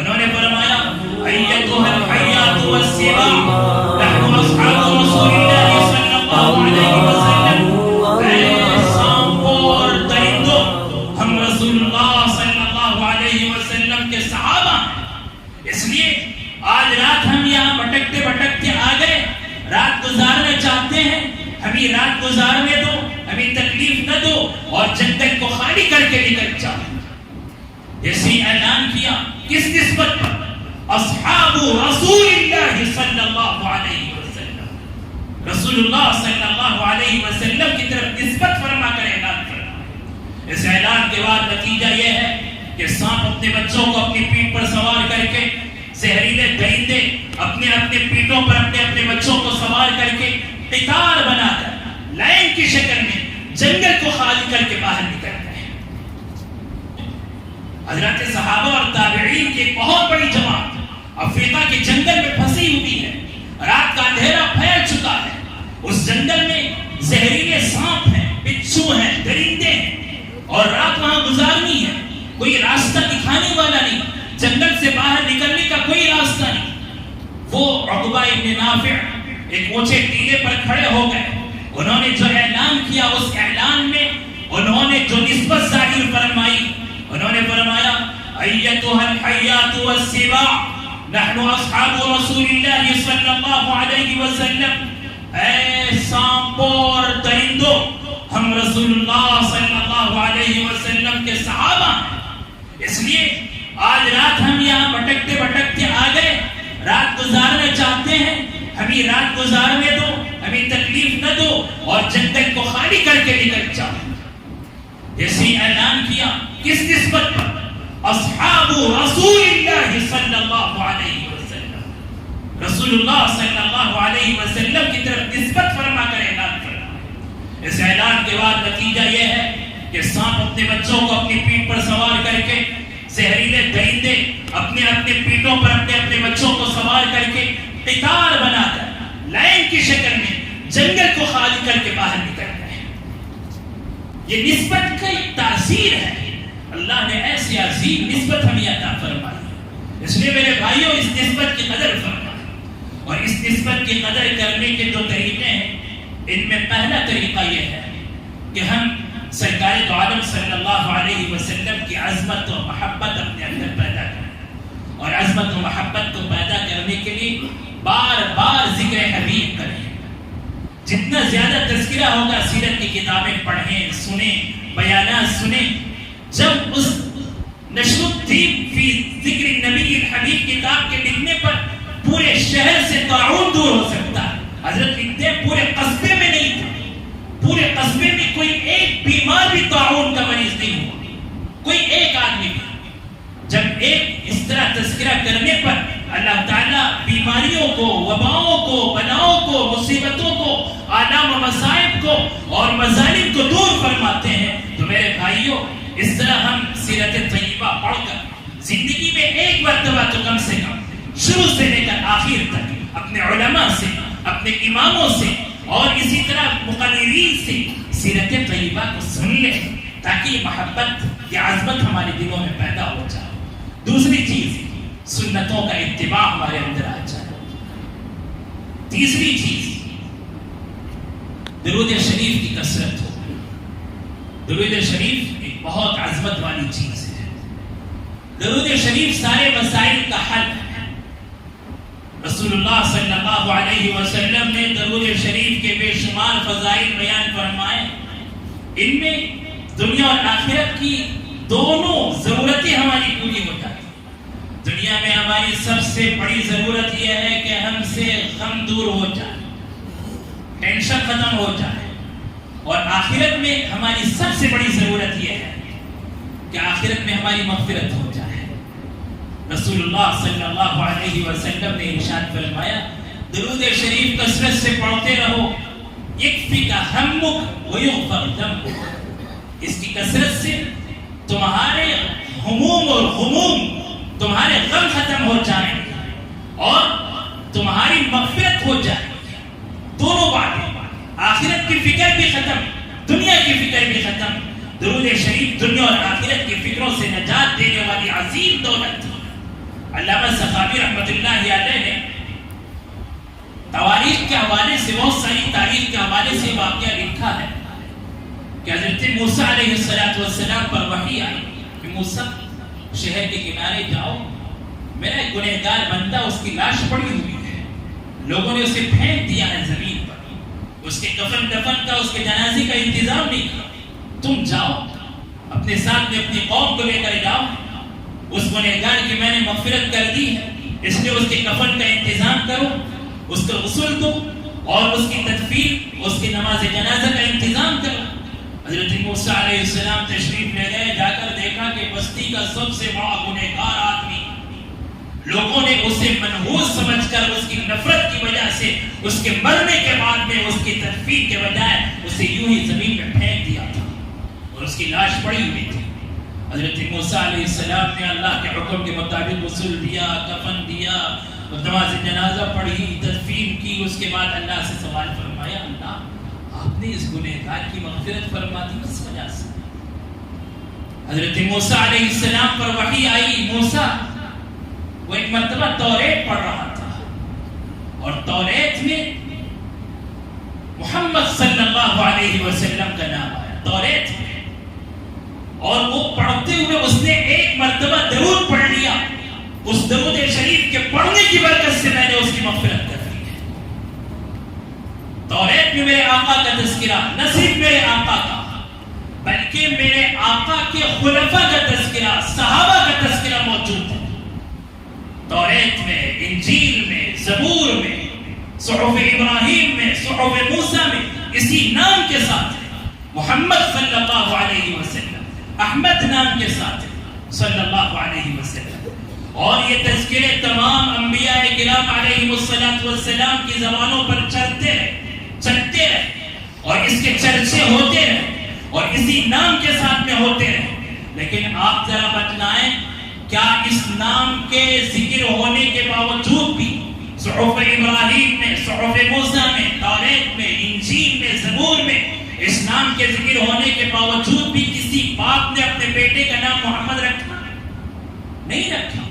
انہوں نے فرمایا ایتھا الحیات والسباع نحن اصحاب رسول اللہ صلی اللہ علیہ وسلم، اے سانپوں اور درندوں، ہم رسول اللہ صلی اللہ علیہ وسلم کے صحابہ ہیں۔ اس لیے آج رات ہم یہاں بھٹکتے بھٹکتے آ گئے، رات گزارنا چاہتے ہیں، ہمیں رات گزارنے دو، ہمیں تکلیف نہ دو اور جنگل کو خالی کر کے نکل جاؤ۔ جیسے اعلان کیا کس نسبت پر؟ اصحاب رسول اللہ صلی اللہ علیہ وسلم، رسول اللہ صلی اللہ علیہ وسلم کی طرف نسبت فرما کر اعلان کرنا۔ اس اعلان کے بعد نتیجہ یہ ہے کہ سانپ اپنے بچوں کو اپنی پیٹھ پر سوار کر کے، زہریلے درندے اپنے اپنے پیٹوں پر اپنے اپنے بچوں کو سوار کر کے قطار بنا کر لائن کی شکل میں جنگل کو خالی کر کے باہر نکلتے ہیں۔ حضرات صحابہ اور تابعین کی ایک بہت بڑی جماعت افریقہ کے جنگل میں پھنسی ہوئی ہے، رات کا اندھیرا پھیل چکا ہے، اس جنگل میں زہریلے سانپ ہیں، بچھو ہیں، درندے ہیں، اور رات وہاں گزارنی ہے، کوئی راستہ دکھانے والا نہیں، جنگل سے باہر نکلنے کا کوئی راستہ نہیں۔ وہ عقبہ ابن نافع ایک اونچے ٹیلے پر کھڑے ہو گئے، انہوں نے جو اعلان کیا اس اعلان میں انہوں نے جو نسبت ظاہر فرمائی، انہوں نے فرمایا ایتھا الحیات والسباع نحن اصحاب رسول اللہ صلی اللہ علیہ وسلم، اے سانپوں اور درندوں، ہم رسول اللہ صلی اللہ علیہ وسلم کے صحابہ ہیں۔ اس لیے آج رات ہم یہاں بھٹکتے بھٹکتے آ گئے، رات گزارنا چاہتے ہیں، ہمیں رات گزارنے دو، ہمیں تکلیف نہ دو اور جنگل کو خالی کر کے نکل جاؤ۔ جیسے اعلان کیا کس نسبت پر؟ اصحاب رسول اللہ صلی اللہ علیہ وسلم، رسول اللہ صلی اللہ علیہ وسلم کی طرف نسبت فرما کر اعلان کرنا۔ اس اعلان کے بعد نتیجہ یہ ہے کہ سانپ اپنے بچوں کو اپنی پیٹھ پر سوار کر کے، زہریلے درندے اپنے اپنے پیٹوں پر اپنے اپنے بچوں کو سوار کر کے قطار بنا کر لائن کی شکل میں جنگل کو خالی کر کے باہر نکلتے ہیں۔ یہ نسبت کا ایک تاثیر ہے، اللہ نے ایسی عظیم نسبت ہمیں عطا فرمائی، اس لیے میرے بھائیوں اس نسبت کی قدر فرمائیں، اور اس نسبت کی قدر کرنے کے جو طریقے ہیں ان میں پہلا طریقہ یہ ہے کہ ہم سرکار دو عالم صلی اللہ علیہ وسلم کی عظمت و محبت اپنے اندر پیدا کریں، اور عظمت و محبت کو پیدا کرنے کے لیے بار بار ذکر حبیب کریں۔ جتنا زیادہ تذکرہ ہوگا، سیرت کی کتابیں پڑھیں، سنیں، بیانات سنیں، جب اس نشر الدین فی ذکر النبی الحبیب کتاب کے لکھنے پر پورے شہر سے طاعون دور ہو سکتا ہے۔ حضرت لکھتے ہیں پورے قصبے میں نہیں تھا، پورے قصبے میں کوئی ایک بیمار بھی طاعون کا مریض نہیں ہوا، کوئی ایک آدمی بھی۔ جب ایک اس طرح تذکرہ کرنے پر اللہ تعالیٰ بیماریوں کو، وباؤں کو، بلاؤں کو، مصیبتوں کو، آلام و مصائب کو اور مظالم کو دور فرماتے ہیں، تو میرے بھائیوں اس طرح ہم سیرت طیبہ پڑھ کر زندگی میں ایک مرتبہ تو کم سے کم شروع سے لے کر آخر تک اپنے علماء سے، اپنے اماموں سے اور اسی طرح مقررین سے سیرت طیبہ کو سن لیں، تاکہ محبت یا عظمت ہمارے دلوں میں پیدا ہو جائے۔ دوسری چیز سنتوں کا اتباع ہمارے اندر آ جائے۔ تیسری چیز درود شریف کی کثرت ہو۔ درود شریف ایک بہت عظمت والی چیز ہے۔ درود شریف سارے مسائل کا حل ہے۔ رسول اللہ صلی اللہ علیہ وسلم نے درود شریف کے بے شمار فضائل بیان فرمائے، ان میں دنیا اور آخرت کی دونوں ضرورتیں ہماری پوری ہو جاتی۔ دنیا میں ہماری سب سے بڑی ضرورت یہ ہے کہ ہم سے غم دور ہو جائے، ٹینشن ختم ہو جائے، اور آخرت میں ہماری سب سے بڑی ضرورت یہ ہے کہ آخرت میں ہماری مغفرت ہو جائے۔ رسول اللہ صلی اللہ علیہ وسلم نے ارشاد فرمایا، درود شریف کثرت سے پڑھتے رہو، یکفیک ہمک ویغفر ذنبک، اس کی کثرت سے تمہارے ہموم اور غموم، تمہارے غم ختم ہو جائیں اور تمہاری مغفرت ہو جائے۔ دونوں باتیں، آخرت کی فکر بھی ختم، دنیا کی فکر بھی ختم۔ درود شریف دنیا اور آخرت کی فکروں سے نجات دینے والی عظیم دولت ہے۔ رحمت اللہ علیہ نے تواریخ کے حوالے سے، بہت ساری تاریخ کے حوالے سے واقعہ لکھا ہے کہ حضرت موسیٰ علیہ السلام پر وحی آئی کہ موسیٰ شہر کے کنارے جاؤ، میرا ایک گنہگار بندہ، اس کی لاش پڑی ہوئی ہے، لوگوں نے اسے پھینک دیا ہے زمین پر، اس کے کفن دفن کا، اس کے جنازے کا انتظام نہیں کیا، تم جاؤ اپنے ساتھ میں اپنی قوم کو لے کر جاؤ، اس گنہگار کی میں نے مغفرت کر دی ہے، اس لیے اس کے کفن کا انتظام کرو، اس کو غسل دو اور اس کی تدفین، اس کی نماز جنازہ کا انتظام کرو۔ حضرت موسیٰ علیہ السلام تشریف لے گئے، جا کر دیکھا کہ بستی کا سب سے بڑا گنہگار آدمی، لوگوں نے اسے منحوس سمجھ کر اس کی نفرت کی وجہ سے اس کے مرنے کے بعد میں اس کی تدفین کے بجائے اسے یوں ہی زمین میں پھینک دیا تھا اور اس کی لاش پڑی ہوئی تھی۔ حضرت موسیٰ علیہ السلام نے اللہ کے حکم کے مطابق غسل دیا، کفن دیا، نماز جنازہ پڑھی، تدفین کی، اس کے بعد اللہ سے سوال فرمایا، اللہ آپ نے اس گنہگار کی مغفرت فرما دی کس وجہ سے؟ حضرت موسیٰ علیہ السلام پر وحی آئی، موسیٰ وہ ایک مرتبہ توریت پڑھ رہا تھا اور توریت میں محمد صلی اللہ علیہ وسلم کا نام آیا توریت میں، اور وہ پڑھتے ہوئے اس نے ایک مرتبہ درود پڑھ لیا، اس درود شریف کے پڑھنے کی برکت سے میں نے اس کی مغفرت کر دی ہے۔ توریت میں میرے آقا کا تذکرہ، نہ صرف میرے آقا کا بلکہ میرے آقا کے خلفاء کا تذکرہ، صحابہ کا تذکرہ موجود ہے۔ توریت میں، انجیل میں، زبور میں، صحف ابراہیم میں، صحف موسیٰ میں اسی نام کے ساتھ ہے، محمد صلی اللہ علیہ وسلم، احمد نام کے ساتھ ہے صلی اللہ علیہ وسلم۔ اور یہ تذکرے تمام انبیاء کرام علیہ السلام کی زبانوں پر چلتے رہے اور اس کے چرچے ہوتے رہے اور اسی نام کے ساتھ میں ہوتے رہے۔ لیکن آپ ذرا بتلائیں، کیا اس نام کے ذکر ہونے کے باوجود بھی صحف ابراہیم میں، صحف موسیٰ میں، توریت میں، انجیل میں، زبور میں اس نام کے ذکر ہونے کے باوجود بھی کسی باپ نے اپنے بیٹے کا نام محمد رکھا؟ نہیں رکھا۔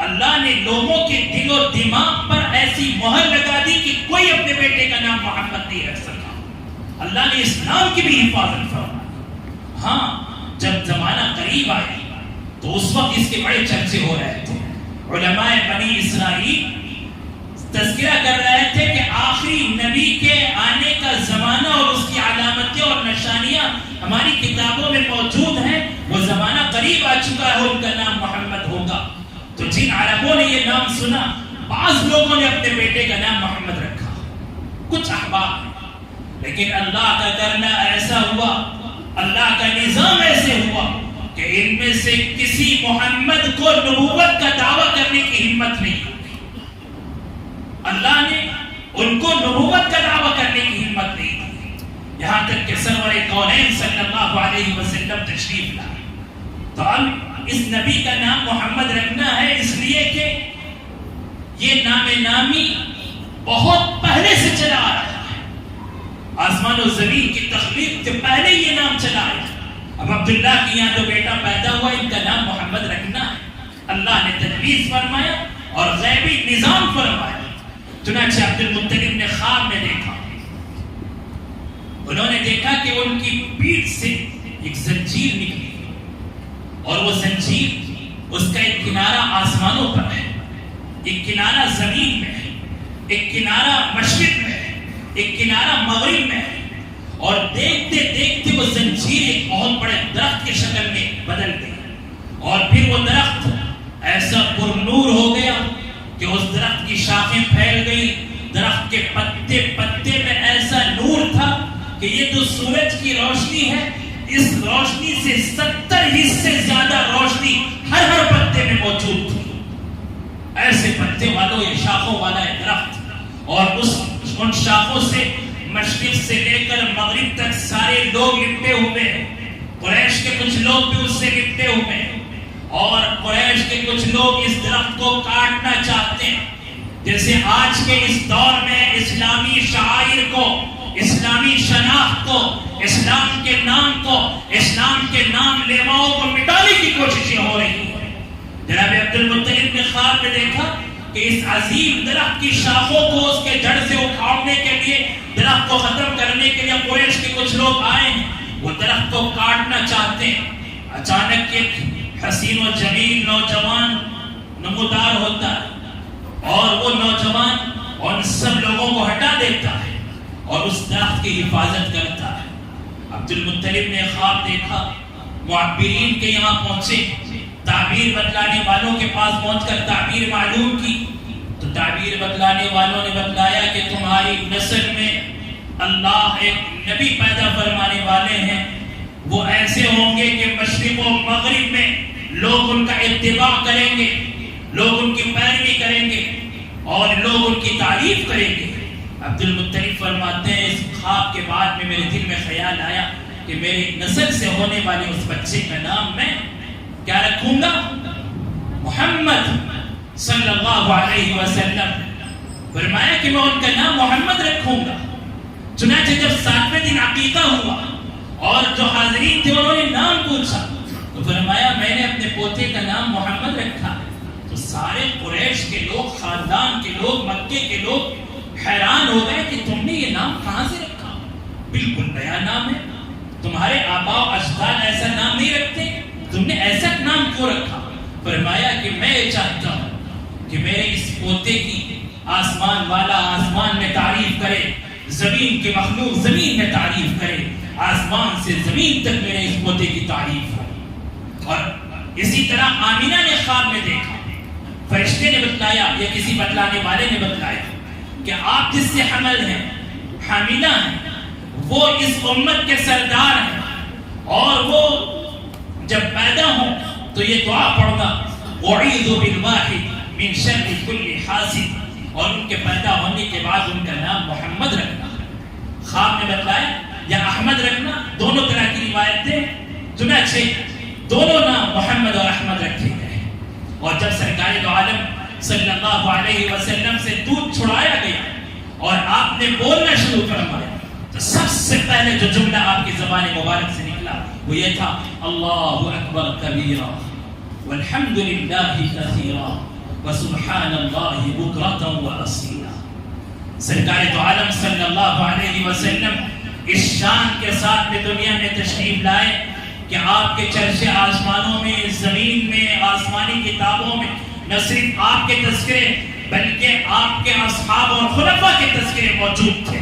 اللہ نے لوگوں کے دل و دماغ پر ایسی مہر لگا دی کہ کوئی اپنے بیٹے کا نام محمد نہیں رکھ سکا۔ اللہ نے اس نام کی بھی حفاظت فرمائی۔ ہاں، جب زمانہ قریب آئی تو اس وقت اس کے بڑے چرچے ہو رہے تھے۔ علماء بنی اسرائیل تذکرہ کر رہے تھے کہ آخری نبی کے آنے کا زمانہ اور اس کی علامتیں اور نشانیاں ہماری کتابوں میں موجود ہیں، وہ زمانہ قریب آ چکا ہے، ان کا نام محمد ہوگا۔ تو جن عربوں نے یہ نام سنا، بعض لوگوں نے اپنے بیٹے کا نام محمد رکھا، کچھ احباب، لیکن اللہ کا کرنا ایسا ہوا، اللہ کا نظام ایسے ہوا کہ ان میں سے کسی محمد کو نبوت کا دعویٰ کرنے کی ہمت نہیں ہوئی۔ اللہ نے ان کو نبوت کا دعویٰ کرنے کی ہمت نہیں دی، یہاں تک کہ سرور کونین صلی اللہ علیہ وسلم تشریف لائے۔ تو اب اس نبی کا نام محمد رکھنا ہے، اس لیے کہ یہ نام نامی بہت پہلے سے چلا آ رہا ہے، آسمان و زمین کی تخلیق سے پہلے یہ نام چلا آیا۔ اب عبداللہ کی یہاں جو بیٹا پیدا ہوا، ان کا نام محمد رکھنا ہے۔ اللہ نے تجویز فرمایا اور غیبی نظام فرمایا۔ چنانچہ عبد المطلب نے خواب میں دیکھا، انہوں نے دیکھا کہ ان کی پیٹھ سے ایک زنجیر نکلی اور وہ زنجیر، اس کا ایک کنارہ آسمانوں پر ہے، ایک کنارہ زمین میں ہے، ایک کنارہ مشرق میں ہے، ایک کنارہ مغرب میں ہے، اور دیکھتے دیکھتے وہ زنجیر ایک بہت بڑے درخت کی شکل میں بدل گئی، اور پھر وہ درخت ایسا پر نور ہو گیا کہ اس درخت کی شاخیں پھیل گئی، درخت کے پتے پتے میں ایسا نور تھا کہ یہ جو سورج کی روشنی ہے، اس روشنی سے 70 حصے زیادہ روشنی ہر پتے میں موجود تھی۔ ایسے پتے والوں، یہ شاخوں والا ہے درخت، اور ان شاخوں سے مشرق سے لے کر مغرب تک سارے لوگ لپٹے ہوئے ہیں۔ قریش کے کچھ لوگ بھی اس سے لپٹے ہوئے ہیں، اور قریش کے کچھ لوگ اس درخت کو کاٹنا چاہتے ہیں، جیسے آج کے اس دور میں اسلامی شعائر کو، اسلامی شناخت کو، اسلام کے نام کو، اسلام کے نام لیواؤں کو مٹانے کی کوششیں ہو رہی ہیں۔ جناب عبد المطلب نے خواب میں دیکھا کہ اس عظیم درخت کی شاخوں کو اس کے جڑ سے اکھاڑنے کے لیے، درخت کو ختم کرنے کے لیے قریش کے کچھ لوگ آئے ہیں، وہ درخت کو کاٹنا چاہتے ہیں۔ اچانک ایک حسین و جمیل نوجوان نمودار ہوتا ہے اور وہ نوجوان ان سب لوگوں کو ہٹا دیتا ہے اور اس درخت کی حفاظت کرتا ہے۔ عبد المطلب نے خواب دیکھا، معبرین کے یہاں پہنچے، تعبیر بتلانے والوں کے پاس پہنچ کر تعبیر معلوم کی تو تعبیر بتلانے والوں نے بتلایا کہ تمہاری نسل میں اللہ ایک نبی پیدا فرمانے والے ہیں، وہ ایسے ہوں گے کہ مشرق و مغرب میں لوگ ان کا اتباع کریں گے، لوگ ان کی پیروی کریں گے اور لوگ ان کی تعریف کریں گے۔ عبد المطلب فرماتے ہیں اس خواب کے بعد میں میرے دل میں خیال آیا کہ میری نسل سے ہونے والے اس بچے کا نام میں کیا رکھوں گا؟ محمد صلی اللہ علیہ وسلم۔ فرمایا کہ میں ان کا نام محمد رکھوں گا۔ چنانچہ جب 7ویں دن عقیقہ ہوا اور جو حاضرین تھے انہوں نے نام پوچھا تو فرمایا میں نے اپنے پوتے کا نام محمد رکھا ہے۔ تو سارے قریش کے لوگ، خاندان کے لوگ، مکے کے لوگ حیران ہو گئے کہ تم نے یہ نام کہاں سے رکھا؟ بالکل نیا نام ہے، تمہارے آباء و اجداد ایسا نام نہیں رکھتے، تم نے ایسا نام کیوں رکھا؟ فرمایا کہ میں یہ چاہتا ہوں کہ میرے اس پوتے کی آسمان والا آسمان میں تعریف کرے، زمین کے مخلوق زمین میں تعریف کرے، آسمان سے زمین تک میرے اس پوتے کی تعریف ہو۔ اور اسی طرح آمینہ نے خواب میں دیکھا، فرشتے نے بتلایا یا کسی بتلانے والے نے بتلایا کہ آپ جس سے حمل ہیں، حاملہ ہیں، وہ اس امت کے سردار ہیں اور وہ جب پیدا ہوں تو یہ دعا پڑھنا اعوذ بالواحد من شر کل حاسد، اور ان کے پیدا ہونے کے بعد ان کا نام محمد رکھنا۔ خواب نے بتلایا یا احمد رکھنا، دونوں طرح کی روایتیں، چنانچہ دونوں نام محمد اور احمد رکھے گئے۔ اور جب سرکار دو عالم صلی اللہ علیہ وسلم سے دودھ چھڑایا گیا اور آپ نے بولنا شروع فرمایا تو سب سے پہلے جو جملہ آپ کی زبان مبارک سے نکلا وہ یہ تھا، اللہ اکبر کبیرا والحمد للہ کثیرا وسبحان اللہ بکرۃ واصیلا۔ سرکار دو عالم صلی اللہ علیہ وسلم اس شان کے ساتھ میں دنیا میں تشریف لائے کہ آپ کے چرچے آسمانوں میں، زمین میں، آسمانی کتابوں میں نہ صرف آپ کے تذکرے بلکہ آپ کے اصحاب اور خلفاء کے تذکرے موجود تھے۔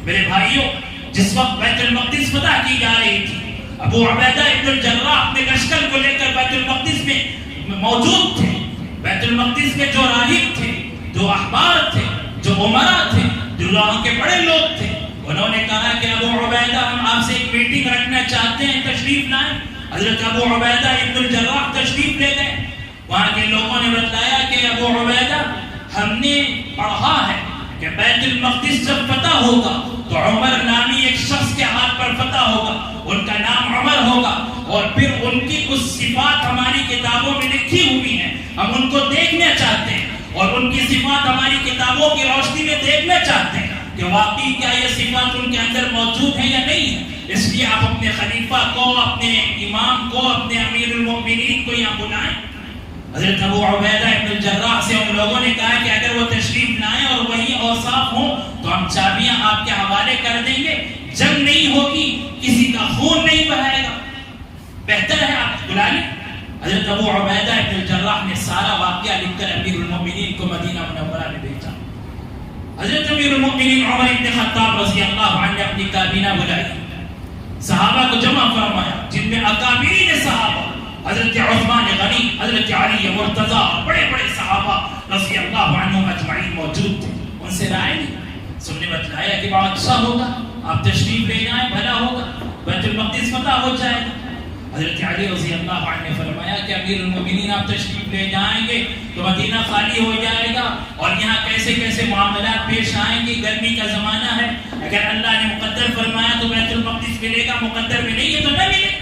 میرے بھائیوں، جس وقت بیت المقدس فتح کی جا رہی تھی، ابو عبیدہ ابن الجراح اپنے لشکر کو لے کر بیت المقدس میں موجود تھے۔ بیت المقدس کے جو راہب تھے، جو احبار تھے، جو عمراء تھے، جو وہاں کے بڑے لوگ تھے، انہوں نے کہا کہ ابو عبیدہ ہم آپ سے ایک میٹنگ رکھنا چاہتے ہیں، تشریف لائیں۔ حضرت ابو عبیدہ ابن الجراح تشریف لے گئے۔ وہاں کے لوگوں نے بتلایا کہ ابو عبیدہ ہم نے پڑھا ہے کہ بیت المقدس جب فتح ہوگا تو عمر نامی ایک شخص کے ہاتھ پر فتح ہوگا، ان کا نام عمر ہوگا، اور پھر ان کی کچھ صفات ہماری کتابوں میں لکھی ہوئی ہیں، ہم ان کو دیکھنا چاہتے ہیں اور ان کی صفات ہماری کتابوں کی روشنی میں دیکھنا چاہتے ہیں کہ واقعی کیا یہ صفات ان کے اندر موجود ہیں یا نہیں ہے۔ اس لیے آپ اپنے خلیفہ کو، اپنے امام کو، اپنے امیر المؤمنین کو یہاں بلائیں۔ حضرت ابو عبیدہ ابن الجراح سے ان لوگوں نے کہا کہ اگر وہ تشریف لائیں اور وہی اوصاف ہوں تو ہم چابیاں آپ کے حوالے کر دیں گے، جنگ نہیں ہوگی، کسی کا خون نہیں بہائے گا، بہتر ہے آپ بلا لیں۔ حضرت ابو عبیدہ ابن الجراح نے سارا واقعہ لکھ کر امیر المؤمنین کو مدینہ منورہ میں بھیجا۔ حضرت امیر المؤمنین عمر بن خطاب رضی اللہ عنہ نے اپنی کابینہ بلائی، صحابہ کو جمع فرمایا، جن میں اکابرین صحابہ حضرت عثمان غنی، حضرت علی مرتضیٰ، بڑے بڑے صحابہ رضی اللہ عنہم اجمعین موجود تھے۔ ان سے رائے لی، سب نے بتلایا کہ بڑا اچھا ہوگا، آپ تشریف لے جائیں، بھلا ہوگا، بیت المقدس فتح ہو جائے گا۔ حضرت علی رضی اللہ عنہ نے فرمایا کہ امیر المؤمنین آپ تشریف لے جائیں گے تو مدینہ خالی ہو جائے گا اور یہاں کیسے کیسے معاملات پیش آئیں گے، گرمی کا زمانہ ہے، اگر اللہ نے مقدر فرمایا تو بیت المقدس ملے گا، مقدر میں نہیں ہے تو نہ ملے۔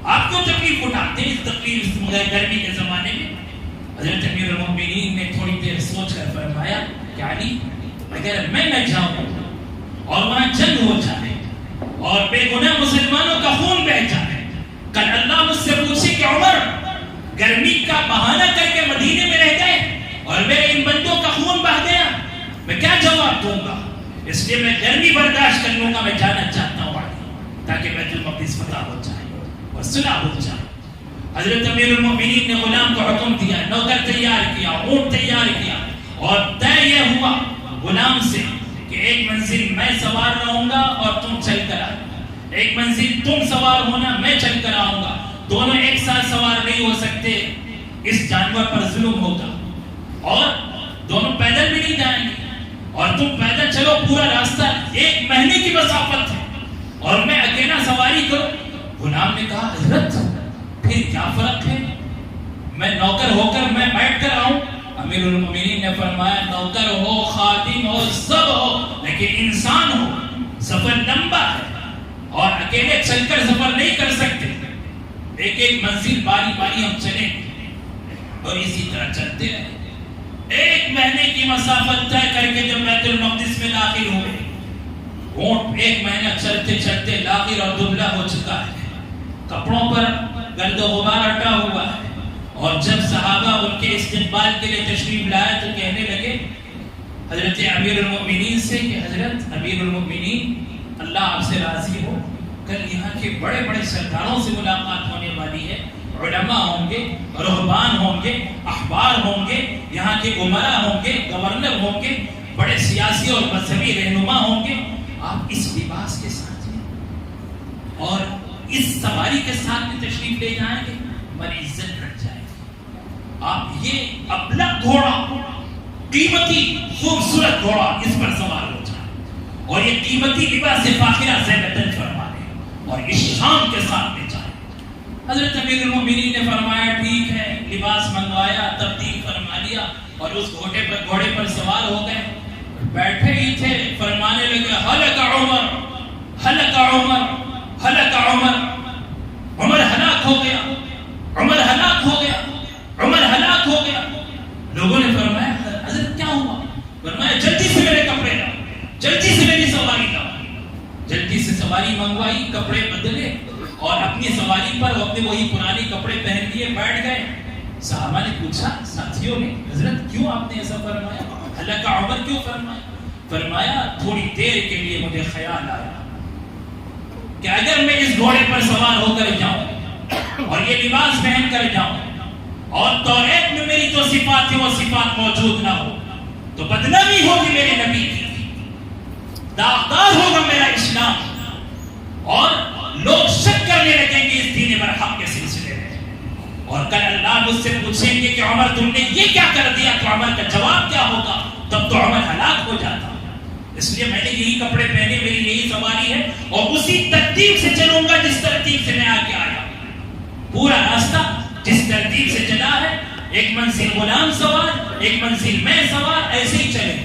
آپ کیوں تکلیف اٹھاتے ہیں اس تکلیف گرمی کے زمانے میں؟ حضرت امیر المؤمنین نے تھوڑی دیر سوچ کر فرمایا کہ علی، اگر میں نہ جاؤں اور وہاں جنگ ہو جائے اور بے گناہ مسلمانوں کا خون بہہ جائے، کل اللہ مجھ سے پوچھے کہ عمر گرمی کا بہانہ کر کے مدینے میں رہ گئے اور میرے ان بندوں وقت دوں گا، اس لیے میں گرمی برداشت کر لوں گا، میں جانا چاہتا ہوں تاکہ بیت المقدس فتح ہو جائے اور صلح ہو جائے۔ حضرت امیر المؤمنین نے غلام کو حکم دیا، نوکر تیار کیا، اونٹ تیار کیا، اور طے یہ ہوا غلام سے کہ ایک منزل میں سوار رہوں گا اور تم چل کر آنا، ایک منزل تم سوار ہونا، میں چل کر آؤں گا، دونوں ایک ساتھ سوار نہیں ہو سکتے، اس جانور پر ظلم ہوگا، اور دونوں پیدل بھی نہیں جائیں گے، اور تم پیدل چلو پورا راستہ 1 مہینے کی مسافت ہے، اور میں اکیلا سواری کروں۔ غلام نے کہا حضرت پھر کیا فرق ہے، میں نوکر ہو کر میں بیٹھ کر آؤں؟ امیر المومنین نے فرمایا نوکر ہو، خادم ہو، سب ہو، لیکن انسان ہو، سفر لمبا ہے اور اکیلے چل کر سفر نہیں کر سکتے، ایک ایک منزل باری باری ہم چلیں گے، اور اسی طرح چلتے رہے۔ 1 مہینے کی مسافت طے کر کے جب بیت المقدس میں داخل ہوئے، اونٹ 1 مہینہ چلتے چلتے لاغر اور دبلا ہو چکا ہے، کپڑوں پر گرد و غبار اٹا ہوا ہے، اور جب صحابہ ان کے استقبال کے لیے تشریف لائے تو کہنے لگے حضرت امیر المؤمنین سے کہ حضرت امیر المؤمنین اللہ آپ سے راضی ہو، کل یہاں کے بڑے بڑے سرداروں سے ملاقات ہونے والی ہے، علماء ہوں گے، رہبان ہوں گے، احبار ہوں گے، یہاں کے امراء ہوں گے، گورنر ہوں گے، بڑے سیاسی اور مذہبی رہنما ہوں گے، آپ اس لباس کے ساتھ ہیں اور اس سواری کے ساتھ میں تشریف لے جائیں گے، ہماری عزت رکھ جائے گی۔ آپ یہ ابلق گھوڑا، قیمتی خوبصورت گھوڑا، اس پر سوار ہو جائیں، اور یہ قیمتی لباس فاخرہ زینتاً فرما لیں اور اس شان کے ساتھ لے جائیں۔ حضرت امیر المؤمنین نے فرمایا ٹھیک ہے، لباس منگوایا، تبدیل فرما لیا، اور اس گھوڑے پر سوار ہو گئے، بیٹھے ہی تھے، فرمانے لگے ہلک عمر، ہلک عمر، ہلک عمر، عمر ہلاک ہو گیا، عمر ہلاک ہو گیا، عمر ہلاک ہو گیا۔ لوگوں نے فرمایا حضرت کیا ہوا؟ فرمایا جلدی سے میرے کپڑے لاؤ، جلدی سے میری سواری لاؤ۔ جلدی سے سواری منگوائی، کپڑے بدلے، اور اپنی سواری پر اپنے وہی پرانے کپڑے پہن لیے بیٹھ گئے۔ صحابہ نے پوچھا ساتھیوں نے حضرت کیوں آپ نے ایسا فرمایا، ہلاک عمر کیوں فرمایا؟ فرمایا تھوڑی دیر کے لیے مجھے خیال آیا کہ اگر میں اس گھوڑے پر سوار ہو کر جاؤں اور یہ لباس پہن کر جاؤں اور توریت میں میری جو صفات ہیں وہ صفات موجود نہ ہو تو بدنامی ہوگی میرے نبی کی، داغدار ہوگا میرا اسلام، اور لوگ شک کرنے لگیں گے اس دین برحق کے سلسلے میں، اور کل اللہ مجھ سے پوچھیں گے کہ عمر تم نے یہ کیا کر دیا، تو عمر کا جواب کیا ہوگا؟ تب تو عمر ہلاک ہو جاتا۔ اس لیے میں نے یہی کپڑے پہنے، میری یہی سواری ہے، اور اسی ترتیب سے چلوں گا جس ترتیب سے میں آگے آیا، پورا راستہ جس ترتیب سے چلا ہے، ایک منزل غلام سوار، ایک منزل میں سوار، ایسے ہی چلے۔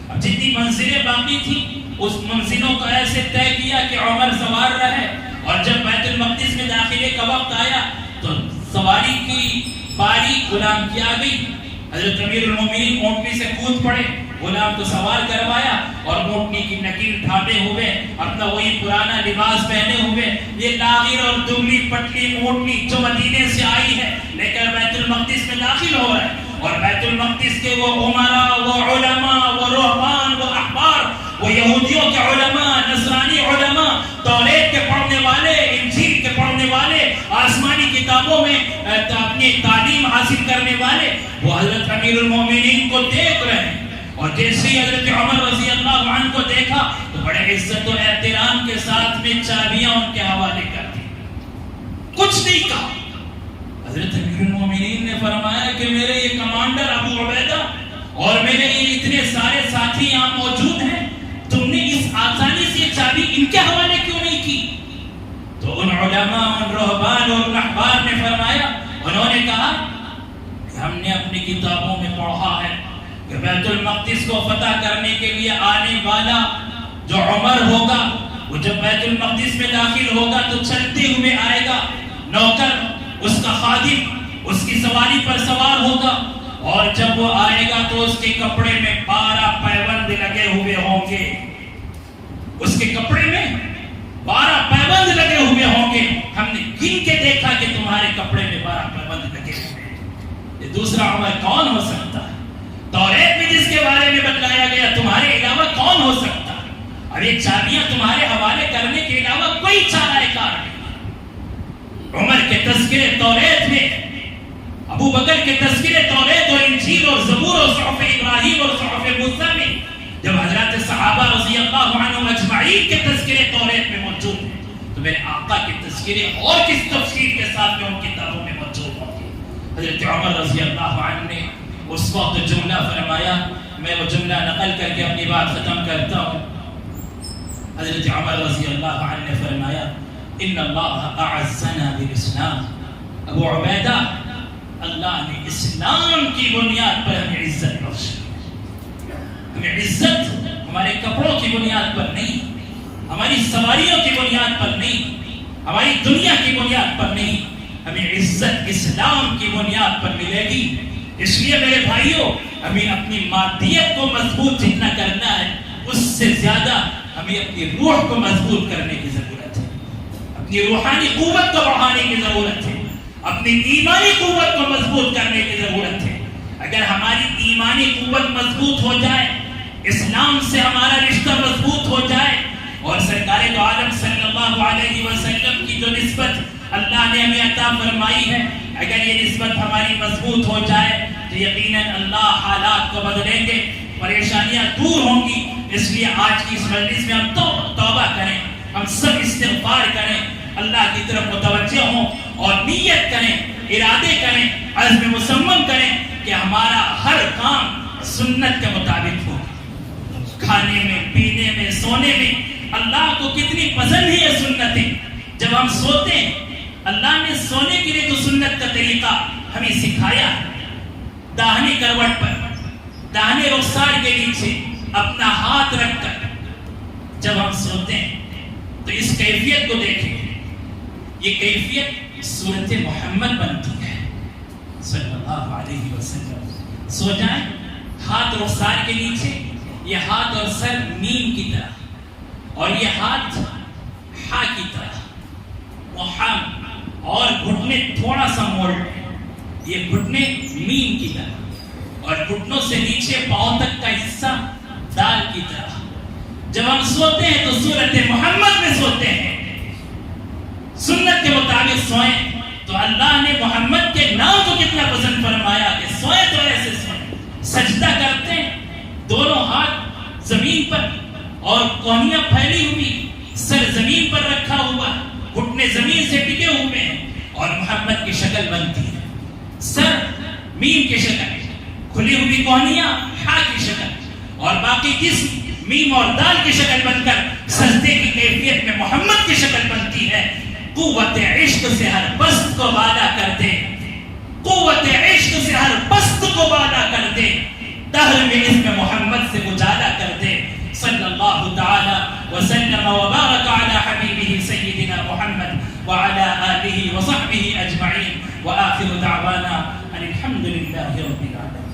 اب جتنی منزلیں باقی تھی اس منزلوں کو ایسے طے کیا کہ عمر سوار رہے، اور جب بیت المقدس میں داخلے کا وقت آیا تو سواری کی باری غلام کی آ گئی۔ حضرت امیر المومنین اونٹنی سے کود پڑے، غلام کو سوار کروایا، اور اونٹنی کی نکیل ڈھانپے ہوئے، اپنا وہی پرانا لباس پہنے ہوئے، یہ لاغر اور دبلی پتلی اونٹنی جو مدینے سے آئی ہے لے کر بیت المقدس میں داخل ہو رہے ہیں، اور بیت المقدس کے وہ عمراء، وہ علماء، وہ رہبان، وہ احبار، وہ یہودیوں کے علماء، نصرانی علماء، توریت کے پڑھنے والے، انجیل کے پڑھنے والے، آسمانی کتابوں میں اپنی تعلیم حاصل کرنے والے، وہ حضرت امیر المومنین کو دیکھ رہے ہیں، اور جیسے ہی حضرت عمر رضی اللہ عنہ کو دیکھا تو بڑے عزت و احترام کے ساتھ میں چابیاں ان کے حوالے کر دی، کچھ نہیں کہا۔ حضرت امیر المومنین نے فرمایا کہ میرے یہ کمانڈر ابو عبیدہ اور میرے یہ اتنے سارے ساتھی یہاں موجود ہیں، تم نے اس آسانی سے یہ چابی ان کے حوالے کیوں نہیں کی؟ تو ان علماء، ان رہبان اور احبار نے فرمایا، انہوں نے کہا کہ ہم نے اپنی کتابوں میں پڑھا ہے کہ بیت المقدس کو فتح کرنے کے لیے آنے والا جو عمر ہوگا، وہ جب بیت المقدس میں داخل ہوگا تو چلتے ہوئے آئے گا، نوکر اس کا خادم اس کی سواری پر سوار ہوگا، اور جب وہ آئے گا تو اس کے کپڑے میں 12 پیوند لگے ہوئے ہوں گے، اس کے کپڑے میں 12 پیوند لگے ہوئے ہوں گے۔ ہم نے گن کے دیکھا کہ تمہارے کپڑے میں 12 پیوند لگے ہوئے ہیں، یہ دوسرا عمر کون ہو سکتا ہے؟ توریت میں جس کے کے بارے میں بتلایا گیا تمہارے علاوہ کون ہو سکتا؟ اب یہ چابیاں تمہارے حوالے کرنے کے علاوہ کوئی چارہ کار نہیں۔ عمر کے تذکرے توریت میں، ابو بکر کے تذکرے توریت اور انجیل اور زبور اور صحف ابراہیم اور صحف موسیٰ میں، جب حضرات صحابہ رضی اللہ عنہم اجمعین کے تذکرے توریت میں موجود ہیں تو میرے آقا کے تذکرے اور کس تفصیل کے ساتھ میں ان کتابوں میں موجود ہوں گے۔ حضرت عمر رضی اللہ عنہ نے اس وقت جملہ فرمایا، میں وہ جملہ نقل کر کے اپنی بات ختم کرتا ہوں۔ حضرت عمر رضی اللہ عنہ نے فرمایا، ان اللہ اعزنا بالاسلام، ابو عبیدہ، اللہ نے اسلام کی بنیاد پر ہمیں عزت بخشی۔ ہمیں عزت ہمارے کپڑوں کی بنیاد پر نہیں، ہماری سواریوں کی بنیاد پر نہیں، ہماری دنیا کی بنیاد پر نہیں، ہمیں عزت اسلام کی بنیاد پر ملے گی۔ اس لیے میرے بھائیوں، ہمیں اپنی مادیت کو مضبوط جتنا کرنا ہے اس سے زیادہ ہمیں اپنی روح کو مضبوط کرنے کی ضرورت ہے، اپنی روحانی قوت کو بڑھانے کی ضرورت ہے، اپنی ایمانی قوت کو مضبوط کرنے کی ضرورت ہے۔ اگر ہماری ایمانی قوت مضبوط ہو جائے، اسلام سے ہمارا رشتہ مضبوط ہو جائے اور سرکار دو عالم صلی اللہ علیہ وسلم کی جو نسبت اللہ نے ہمیں عطا فرمائی ہے، اگر یہ نسبت ہماری مضبوط ہو جائے تو یقیناً اللہ حالات کو بدلیں گے، پریشانیاں دور ہوں گی۔ اس لیے آج کی اس مجلس میں ہم توبہ کریں، ہم سب استغفار کریں، اللہ کی طرف متوجہ ہوں اور نیت کریں، ارادے کریں، عزم مصمم کریں کہ ہمارا ہر کام سنت کے مطابق ہو۔ کھانے میں، پینے میں، سونے میں اللہ کو کتنی پسند ہے یہ سنتیں۔ جب ہم سوتے ہیں، اللہ نے سونے کے لیے تو سنت کا طریقہ ہمیں سکھایا ہے۔ داہنی کروٹ پر، داہنے رخسار کے نیچے اپنا ہاتھ رکھ کر جب ہم سوتے ہیں تو اس کیفیت کو دیکھیں، یہ کیفیت صورت محمد بنتی ہے صلی اللہ علیہ وسلم۔ سو جائیں، ہاتھ رخسار کے نیچے، یہ ہاتھ اور سر نیم کی طرح اور یہ ہاتھ ہا کی طرح، اور گھٹنے تھوڑا سا موڑ لیں، یہ گھٹنے میم کی طرح اور گھٹنوں سے نیچے پاؤں تک کا حصہ دال کی طرح۔ جب ہم سوتے ہیں تو سورت محمد میں سوتے ہیں، سنت کے مطابق سوئیں تو اللہ نے محمد کے نام کو کتنا پسند فرمایا کہ سوئیں تو ایسے سوئیں۔ سجدہ کرتے ہیں، دونوں ہاتھ زمین پر اور کونیاں پھیلی ہوئی، سر زمین پر رکھا ہوا، گھٹنے زمین سے ٹکے ہوئے ہیں اور محمد کی شکل بنتی ہے۔ سر میم کی شکل، کھلی ہوئی کونیاں ہا کی شکل اور باقی جسم میم اور دال کی شکل بن کر سجدے کی کیفیت میں محمد کی شکل بنتی ہے۔ قوت عشق سے ہر پست کو بالا کر دے، قوت عشق سے ہر پست کو بالا کر دے، دہر میں اس میں محمد سے اجالا کر دے۔ صلی اللہ تعالی وسلم وبارک علی حبیبہ سیدنا محمد وعلی آلہ وصحبہ اجمعین، وآخر دعوانا ان الحمد للہ رب العالمین۔